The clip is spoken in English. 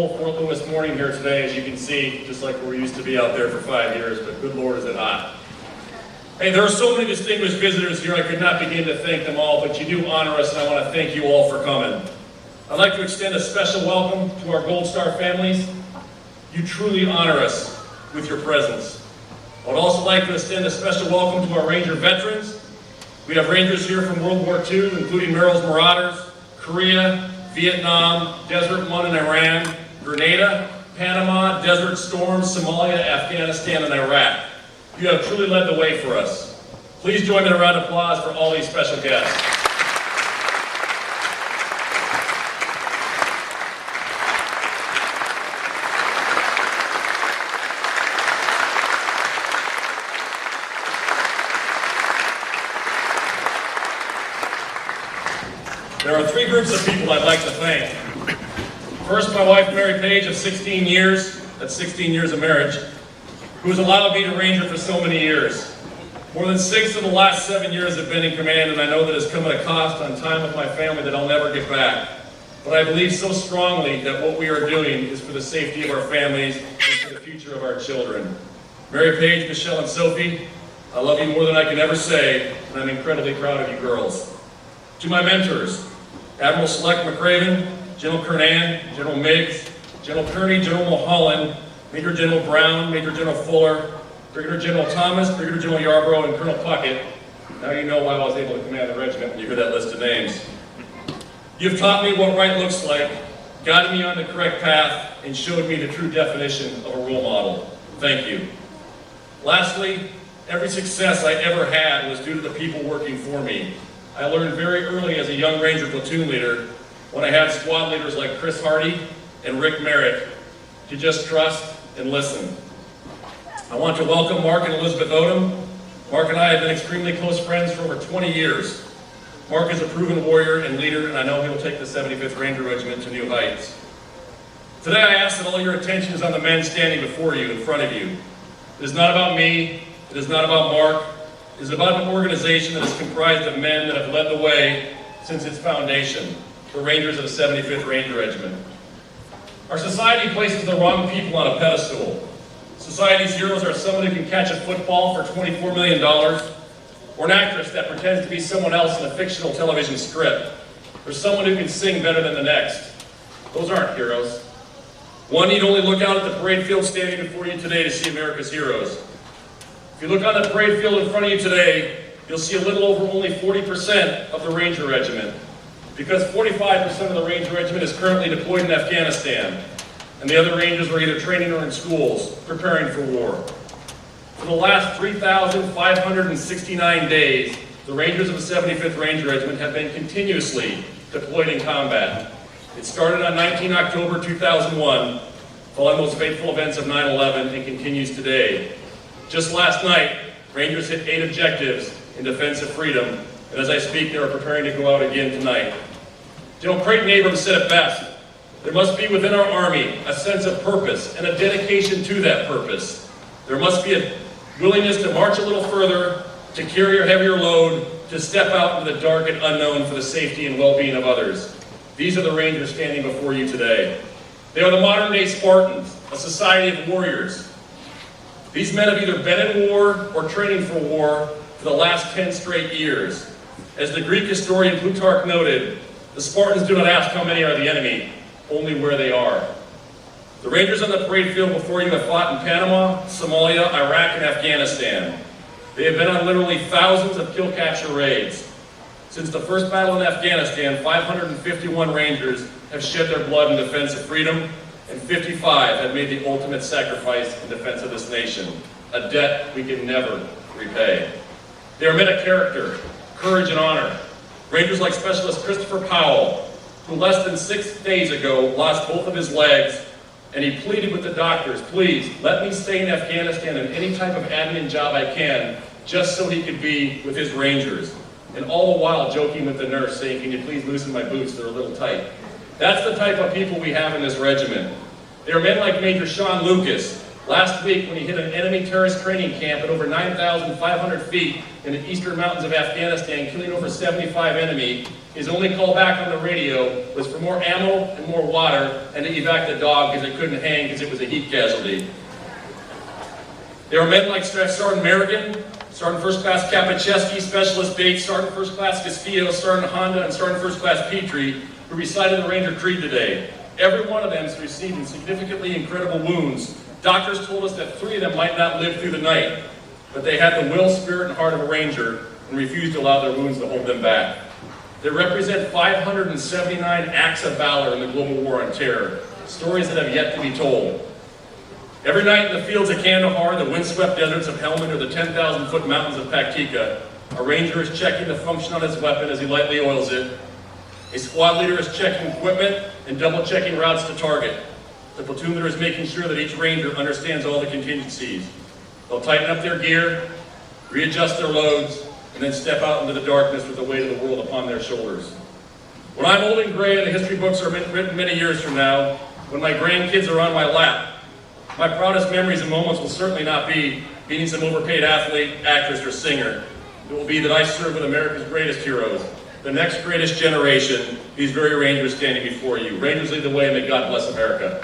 Fort Lewis morning here today, as you can see, just like we're used to be out there for 5 years, but good Lord is it hot. Hey, there are so many distinguished visitors here, I could not begin to thank them all, but you do honor us, and I want to thank you all for coming. I'd like to extend a special welcome to our Gold Star families. You truly honor us with your presence. I would also like to extend a special welcome to our Ranger veterans. We have Rangers here from World War II, including Merrill's Marauders, Korea, Vietnam, Desert Mun in Iran, Grenada, Panama, Desert Storm, Somalia, Afghanistan, and Iraq. You have truly led the way for us. Please join me in a round of applause for all these special guests. There are three groups of people I'd like to thank. First, my wife, Mary Page, of 16 years, that's 16 years of marriage, who has allowed me to ranger for so many years. More than 6 of the last 7 years have been in command, and I know that it's come at a cost on time with my family that I'll never get back. But I believe so strongly that what we are doing is for the safety of our families and for the future of our children. Mary Page, Michelle, and Sophie, I love you more than I can ever say, and I'm incredibly proud of you girls. To my mentors, Admiral Select McCraven, General Kernan, General Miggs, General Kearney, General Mulholland, Major General Brown, Major General Fuller, Brigadier General Thomas, Brigadier General Yarborough, and Colonel Puckett. Now you know why I was able to command the regiment when you hear that list of names. You've taught me what right looks like, guided me on the correct path, and showed me the true definition of a role model. Thank you. Lastly, every success I ever had was due to the people working for me. I learned very early as a young Ranger platoon leader, when I had squad leaders like Chris Hardy and Rick Merrick, to just trust and listen. I want to welcome Mark and Elizabeth Odom. Mark and I have been extremely close friends for over 20 years. Mark is a proven warrior and leader, and I know he will take the 75th Ranger Regiment to new heights. Today I ask that all your attention is on the men standing before you, in front of you. It is not about me, it is not about Mark, it is about an organization that is comprised of men that have led the way since its foundation, the Rangers of the 75th Ranger Regiment. Our society places the wrong people on a pedestal. Society's heroes are someone who can catch a football for $24 million, or an actress that pretends to be someone else in a fictional television script, or someone who can sing better than the next. Those aren't heroes. One need only look out at the parade field standing before you today to see America's heroes. If you look on the parade field in front of you today, you'll see a little over only 40% of the Ranger Regiment, because 45% of the Ranger Regiment is currently deployed in Afghanistan, and the other Rangers are either training or in schools, preparing for war. For the last 3,569 days, the Rangers of the 75th Ranger Regiment have been continuously deployed in combat. It started on 19 October 2001, following those fateful events of 9/11, and continues today. Just last night, Rangers hit 8 objectives in defense of freedom, and as I speak, they are preparing to go out again tonight. General Creighton Abrams said it best: there must be within our Army a sense of purpose and a dedication to that purpose. There must be a willingness to march a little further, to carry a heavier load, to step out into the dark and unknown for the safety and well-being of others. These are the Rangers standing before you today. They are the modern-day Spartans, a society of warriors. These men have either been in war or training for war for the last 10 straight years. As the Greek historian Plutarch noted, the Spartans do not ask how many are the enemy, only where they are. The Rangers on the parade field before you have fought in Panama, Somalia, Iraq, and Afghanistan. They have been on literally thousands of kill-capture raids. Since the first battle in Afghanistan, 551 Rangers have shed their blood in defense of freedom, and 55 have made the ultimate sacrifice in defense of this nation, a debt we can never repay. They are men of character, courage, and honor. Rangers like Specialist Christopher Powell, who less than 6 days ago lost both of his legs, and he pleaded with the doctors, please, let me stay in Afghanistan in any type of admin job I can, just so he could be with his Rangers. And all the while joking with the nurse, saying, can you please loosen my boots, they're a little tight. That's the type of people we have in this regiment. They are men like Major Sean Lucas, Last week, when he hit an enemy terrorist training camp at over 9,500 feet in the eastern mountains of Afghanistan, killing over 75 enemy, his only call back on the radio was for more ammo and more water, and to evac the dog because it couldn't hang because it was a heat casualty. There were men like Sergeant Merrigan, Sergeant First Class Kapacheski, Specialist Bates, Sergeant First Class Castillo, Sergeant Honda, and Sergeant First Class Petrie, who recited the Ranger Creed today. Every one of them is receiving significantly incredible wounds. Doctors told us that 3 of them might not live through the night, but they had the will, spirit, and heart of a Ranger and refused to allow their wounds to hold them back. They represent 579 acts of valor in the global war on terror, stories that have yet to be told. Every night in the fields of Kandahar, the windswept deserts of Helmand, or the 10,000-foot mountains of Paktika, a Ranger is checking the function on his weapon as he lightly oils it. A squad leader is checking equipment and double-checking routes to target. The platoon leader is making sure that each Ranger understands all the contingencies. They'll tighten up their gear, readjust their loads, and then step out into the darkness with the weight of the world upon their shoulders. When I'm old and gray and the history books are written many years from now, when my grandkids are on my lap, my proudest memories and moments will certainly not be beating some overpaid athlete, actress, or singer. It will be that I serve with America's greatest heroes, the next greatest generation, these very Rangers standing before you. Rangers lead the way, and may God bless America.